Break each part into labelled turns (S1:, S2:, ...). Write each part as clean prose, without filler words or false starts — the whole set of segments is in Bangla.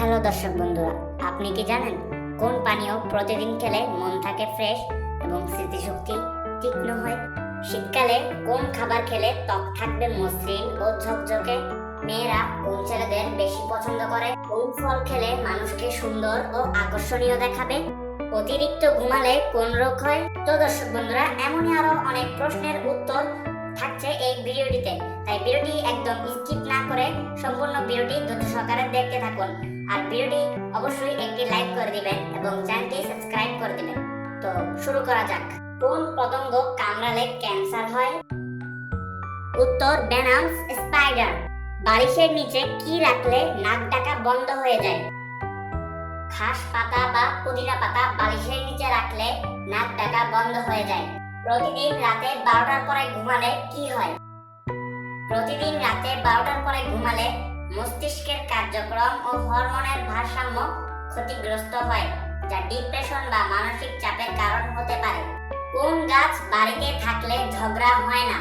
S1: হ্যালো দর্শক বন্ধুরা, আপনি কি জানেন কোন পানীয় প্রতিদিন খেলে মন থাকে ফ্রেশ এবং স্মৃতিশক্তি তীক্ষ্ণ হয়? শীতকালে কোন খাবার খেলে ত্বক থাকবে মসৃণ ও ঝকঝকে? মেয়েরা কোন ছেলেদের বেশি পছন্দ করে? কোন ফল খেলে মানুষকে সুন্দর ও আকর্ষণীয় দেখাবে? অতিরিক্ত ঘুমালে কোন রোগ হয়? তো দর্শক বন্ধুরা, এমনই আরো অনেক প্রশ্নের উত্তর থাকছে এই ভিডিওটিতে, তাই ভিডিওটি একদম স্কিপ না করে সম্পূর্ণ ভিডিওটি ধৈর্য সহকারে দেখতে থাকুন। আর ভিডিওটি অবশ্যই একটি লাইক করে দিবেন এবং চ্যানেলটি সাবস্ক্রাইব করে দিবেন। তো শুরু করা যাক। কোন পতঙ্গ কামড়ালে ক্যান্সার হয়? উত্তর ভেনামস স্পাইডার। বালিশের নিচে কি রাখলে নাক ডাকা বন্ধ হয়ে যায়? ঘাস পাতা বা পুদিনা পাতা বালিশের নিচে রাখলে নাক ডাকা বন্ধ হয়ে যায়। প্রতিদিন রাতে 12টার পরে ঘুমালে কি হয়? প্রতিদিন রাতে 12টার পরে ঘুমালে মস্তিষ্কের কার্যক্রম ও হরমোনের ভারসাম্য ক্ষতিগ্রস্ত হয়, যা ডিপ্রেশন বা মানসিক চাপের কারণ হতে পারে। কোন গাছ বাড়িতে থাকলে ঝগড়া হয় না?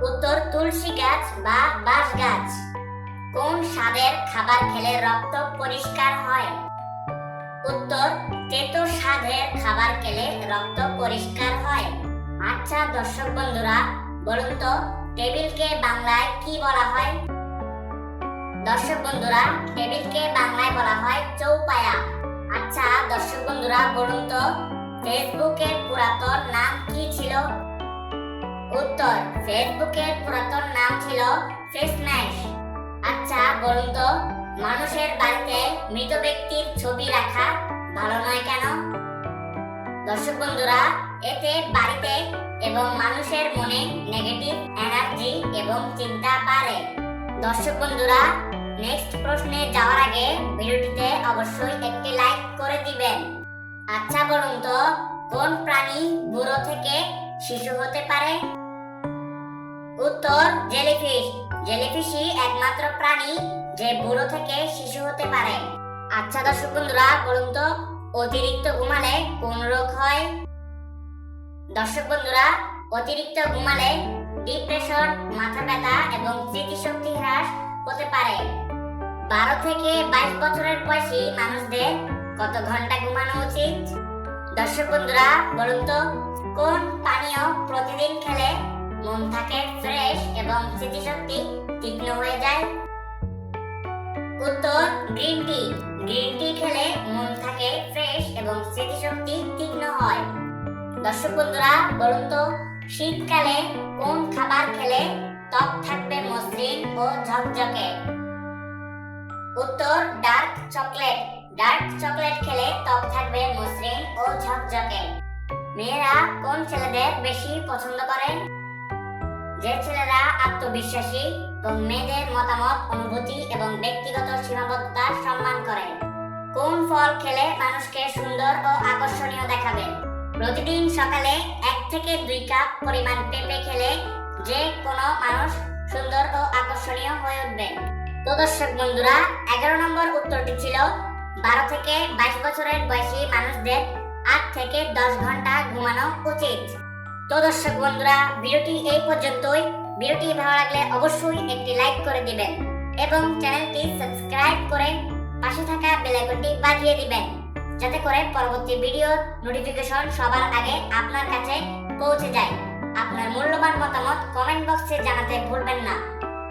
S1: উত্তর তুলসী গাছ বা বাঁশ গাছ। কোন স্বাদের খাবার খেলে রক্ত পরিষ্কার হয়? উত্তর তেতো স্বাদের খাবার খেলে রক্ত পরিষ্কার হয়। আচ্ছা দর্শক বন্ধুরা, বলুন তো টেবিলকে বাংলায় কি বলা হয়? দর্শক বন্ধুরা, টেবিলকে বাংলায় বলা হয় চৌপায়া। আচ্ছা দর্শক বন্ধুরা, বলুন তো ফেসবুকের পুরাতন নাম কি ছিল? উত্তর ফেসবুকের পুরাতন নাম ছিল ফেসম্যাশ। আচ্ছা বলুন তো মানুষের বাড়িতে মৃত ব্যক্তির ছবি রাখা ভালো নয় কেন? দর্শক বন্ধুরা, এতে বাড়িতে এবং মানুষের মনে নেগেটিভ এনার্জি এবং চিন্তা বাড়ে। দর্শক বন্ধুরা, নেক্সট প্রশ্নে যাওয়ার আগে ভিডিওটিতে অবশ্যই একটি লাইক করে দিবেন। আচ্ছা বলুন তো কোন প্রাণী বুড়ো থেকে শিশু হতে পারে? উত্তর জেলিফিশ। জেলিফিশই একমাত্র প্রাণী যে বুড়ো থেকে শিশু হতে পারে। আচ্ছা দর্শক বন্ধুরা, বলুন তো অতিরিক্ত ঘুমালে কোন রোগ হয়? দর্শক বন্ধুরা, অতিরিক্ত ঘুমালে ডিপ্রেশন, মাথা ব্যথা এবং স্মৃতিশক্তি হ্রাস হতে পারে। 12 থেকে 22 বছরের বয়সী মানুষদের কত ঘন্টা ঘুমানো উচিত? দর্শক বন্ধুরা, বলুন তো কোন পানীয় প্রতিদিন খেলে মন থাকে ফ্রেশ এবং স্মৃতিশক্তি তীক্ষ্ণ হয়ে যায়? উত্তর গ্রিন টি। গ্রিন টি খেলে মন থাকে ফ্রেশ এবং স্মৃতিশক্তি তীক্ষ্ণ হয়। দর্শক বন্ধুরা, বলুন তো শীতকালে কোন খাবার খেলে ত্বক থাকবে মসৃণ ও ঝকঝকে? উত্তর ডার্ক চকলেট। ডার্ক চকলেট খেলে ত্বক থাকবে মসৃণ ও ঝকঝকে। মেয়েরা কোন ছেলেদের বেশি পছন্দ করে? যে ছেলেরা আত্মবিশ্বাসী এবং মেয়েদের মতামত, অনুভূতি এবং ব্যক্তিগত সীমাবদ্ধতা সম্মান করে। কোন ফল খেলে মানুষকে সুন্দর ও আকর্ষণীয় দেখাবে? প্রতিদিন সকালে 1 থেকে 2 কাপ পরিমাণ পেঁপে খেলে যে কোনো মানুষ সুন্দর ও আকর্ষণীয় হয়ে উঠবে। তো দর্শক বন্ধুরা, 11 নম্বর উত্তরটি ছিল 12 থেকে 22 বছরের বয়সী মানুষদের 8 থেকে 10 ঘন্টা ঘুমানো উচিত। তো দর্শক বন্ধুরা, ভিডিওটি এই পর্যন্তই। ভিডিওটি ভালো লাগলে অবশ্যই একটি লাইক করে দিবেন এবং চ্যানেলটি সাবস্ক্রাইব করে পাশে থাকা বেল আইকনটি বাজিয়ে দিবেন, যাতে করে পরবর্তী ভিডিওর নোটিফিকেশন সবার আগে আপনার কাছে পৌঁছে যায়। আপনার মূল্যবান মতামত কমেন্ট বক্সে জানাতে ভুলবেন না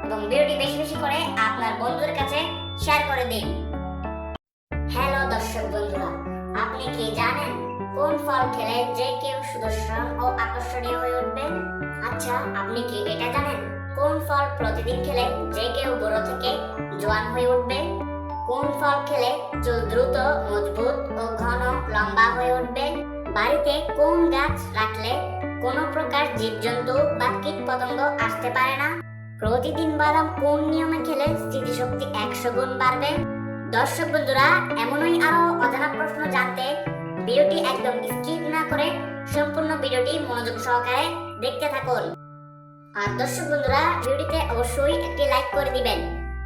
S1: এবং ভিডিওটি বেশি বেশি করে আপনার বন্ধুদের কাছে শেয়ার করে দিন। হ্যালো দর্শক বন্ধুরা, আপনি কি জানেন কোন ফল খেলে যে কেউ সুদর্শন ও আকর্ষণীয় হয়ে উঠবে? আচ্ছা আপনি কি এটা জানেন কোন ফল প্রতিদিন খেলে যে কেউ বুড়ো থেকে জোয়ান হয়ে উঠবে? কোন ফল খেলে চুল দ্রুত মজবুত ও ঘন লম্বা হয়ে উঠবে? বাড়িতে কোন গাছ রাখলে কোনো প্রকার জীবজন্তু বা কীট পতঙ্গ আসতে পারে না? প্রতিদিন বাদাম কোন নিয়মে খেলে স্মৃতিশক্তি 100 গুণ বাড়বে? দর্শক বন্ধুরা, এমনই আরো অজানা প্রশ্ন জানতে ভিডিওটি একদম স্কিপ না করে সম্পূর্ণ ভিডিওটি মনোযোগ সহকারে দেখতে থাকুন। আর দর্শক বন্ধুরা, ভিডিওটিতে অবশ্যই একটি লাইক করে দিবেন।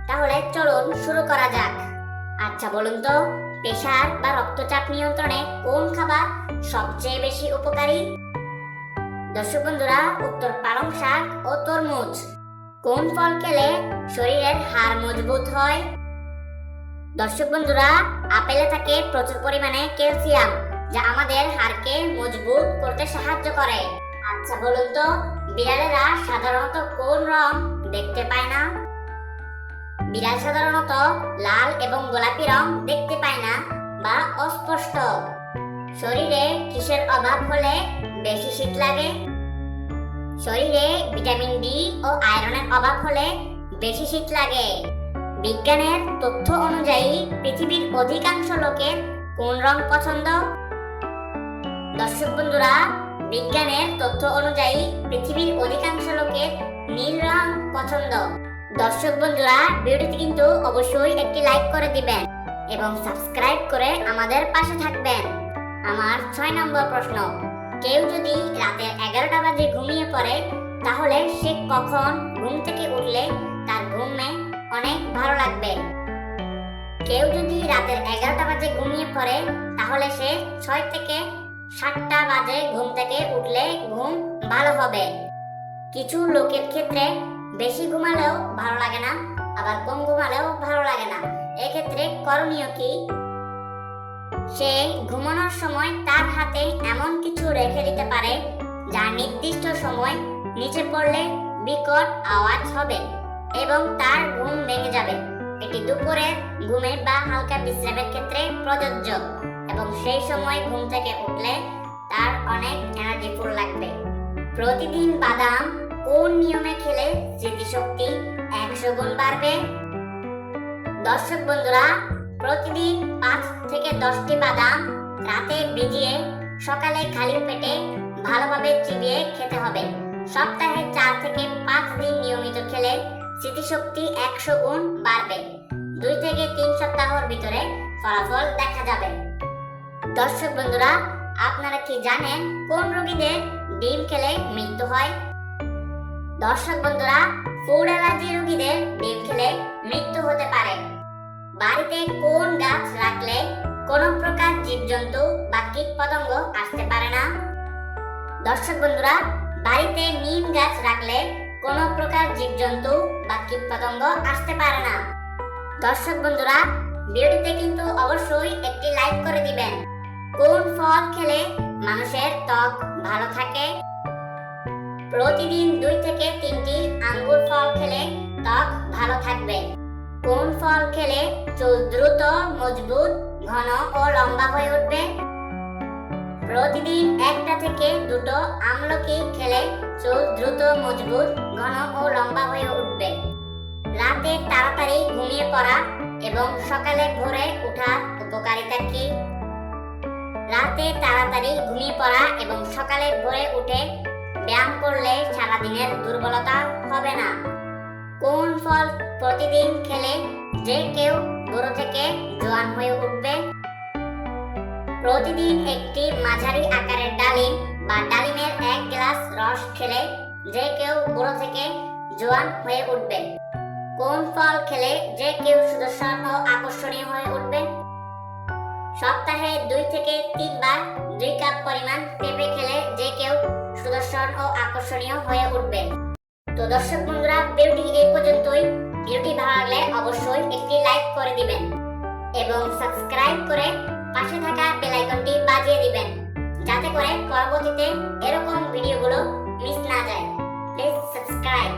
S1: তাহলে চলুন শুরু করা যাক। আচ্ছা বলুন তো প্রেসার বা রক্তচাপ নিয়ন্ত্রণে কোন খাবার সবচেয়ে বেশি উপকারী? দর্শক বন্ধুরা, উত্তর পালং শাক ও তরমুজ। কোন ফল খেলে শরীরের হাড় মজবুত হয়? দর্শক বন্ধুরা, আপেলে থাকে প্রচুর পরিমাণে ক্যালসিয়াম, যা আমাদের হাড়কে মজবুত করতে সাহায্য করে। আচ্ছা বলুন তো, বিড়ালেরা সাধারণত কোন রং দেখতে পায় না? বিড়াল সাধারণত লাল এবং গোলাপি রং দেখতে পায় না বা অস্পষ্ট। শরীরে কিসের অভাব হলে বেশি শীত লাগে? শরীরে ভিটামিন ডি ও আয়রনের অভাব হলে বেশি শীত লাগে। বিজ্ঞানের তথ্য অনুযায়ী পৃথিবীর অধিকাংশ লোকের কোন রং পছন্দ? দর্শক বন্ধুরা, বিজ্ঞানের তথ্য অনুযায়ী পৃথিবীর অধিকাংশ লোকের নীল রং পছন্দ। দর্শক বন্ধুরা, ভিডিওটি কিন্তু অবশ্যই একটি লাইক করে দিবেন এবং সাবস্ক্রাইব করে আমাদের পাশে থাকবেন। আমার 6 নম্বর প্রশ্ন, কেউ যদি রাতে 11টা বাজে ঘুমিয়ে পড়ে, তাহলে সে কখন ঘুম থেকে উঠলে তার ঘুমে অনেক ভালো লাগবে? কেউ যদি রাতের 11টা বাজে ঘুমিয়ে পড়ে, তাহলে সে 6 থেকে 7টা বাজে ঘুম থেকে উঠলে ঘুম ভালো হবে। কিছু লোকের ক্ষেত্রে বেশি ঘুমালেও ভালো লাগে না, আবার কম ঘুমালেও ভালো লাগে না। এক্ষেত্রে করণীয় কি? সে ঘুমানোর সময় তার হাতে এমন কিছু রেখে দিতে পারে যা নির্দিষ্ট সময় নিচে পড়লে বিকট আওয়াজ হবে এবং তার ঘুম ভেঙে যাবে। এটি দুপুরের ঘুমে বা হালকা বিশ্রামের ক্ষেত্রে প্রযোজ্য এবং সেই সময় ঘুম থেকে উঠলে তার অনেক এনার্জিফুল লাগবে। প্রতিদিন বাদাম কোন নিয়মে খেলে স্মৃতিশক্তি 100 গুণ বাড়বে? দর্শক বন্ধুরা, প্রতিদিন 5 থেকে 10টি বাদাম রাতে ভিজিয়ে সকালে খালি পেটে ভালোভাবে চিবিয়ে খেতে হবে। সপ্তাহে 4 থেকে 5 দিন নিয়মিত খেলে স্মৃতিশক্তি 100 গুণ বাড়বে। 2 থেকে 3 সপ্তাহের ভিতরে ফলাফল দেখা যাবে। দর্শক বন্ধুরা, আপনারা কি জানেন কোন রোগীদের ডিম খেলে মৃত্যু হয়? দর্শক বন্ধুরা, ফুড অ্যালার্জি রোগীদের ডিম খেলে মৃত্যু হতে পারে। বাড়িতে কোন গাছ রাখলে কোনো প্রকার জীবজন্তু বা কীটপতঙ্গ আসতে পারে না? দর্শক বন্ধুরা, বাড়িতে নিম গাছ রাখলে কোনো প্রকার জীবজন্তু বা কীটপতঙ্গ আসতে পারে না। দর্শক বন্ধুরা, ভিডিওটিতে কিন্তু অবশ্যই একটি লাইক করে দিবেন। কোন ফল খেলে মানুষের ত্বক ভালো থাকে? প্রতিদিন 2 থেকে 3টি আঙ্গুর ফল খেলে ত্বক ভালো থাকবে। কোন ফল খেলে চুল দ্রুত মজবুত, ঘন ও লম্বা হয়ে উঠবে? প্রতিদিন 1টা থেকে 2টো আমলকি খেলে চুল দ্রুত মজবুত, ঘন ও লম্বা হয়ে উঠবে। রাতে তাড়াতাড়ি ঘুমিয়ে পড়া এবং সকালে ভোরে ওঠার উপকারিতা কি? রাতে তাড়াতাড়ি ঘুমিয়ে পড়া এবং সকালে ভোরে উঠে ব্যায়াম করলে সারাদিনের দুর্বলতা হবে না। কোন ফল প্রতিদিন খেলে যে কেউ বুড়ো থেকে জোয়ান হয়ে উঠবে? প্রতিদিন একটি মাঝারি আকারের ডালিম বা ডালিমের 1 গ্লাস রস খেলে যে কেউ বুড়ো থেকে জোয়ান হয়ে উঠবে। কোন ফল খেলে যে কেউ সুদর্শন ও আকর্ষণীয় হয়ে উঠবে? সপ্তাহে 2 থেকে 3 বার 2 কাপ পরিমাণ পেঁপে খেলে যে কেউ সুদর্শন ও আকর্ষণীয় হয়ে উঠবে। তো দর্শক বন্ধুরা, ভিডিওটি এই পর্যন্তই। ভিডিওটি ভালো লাগলে অবশ্যই একটি লাইক করে দিবেন এবং সাবস্ক্রাইব করে পাশে থাকা বেল আইকনটি বাজিয়ে দিবেন, যাতে করে পরবর্তীতে এরকম ভিডিওগুলো মিস না যায়। Please subscribe.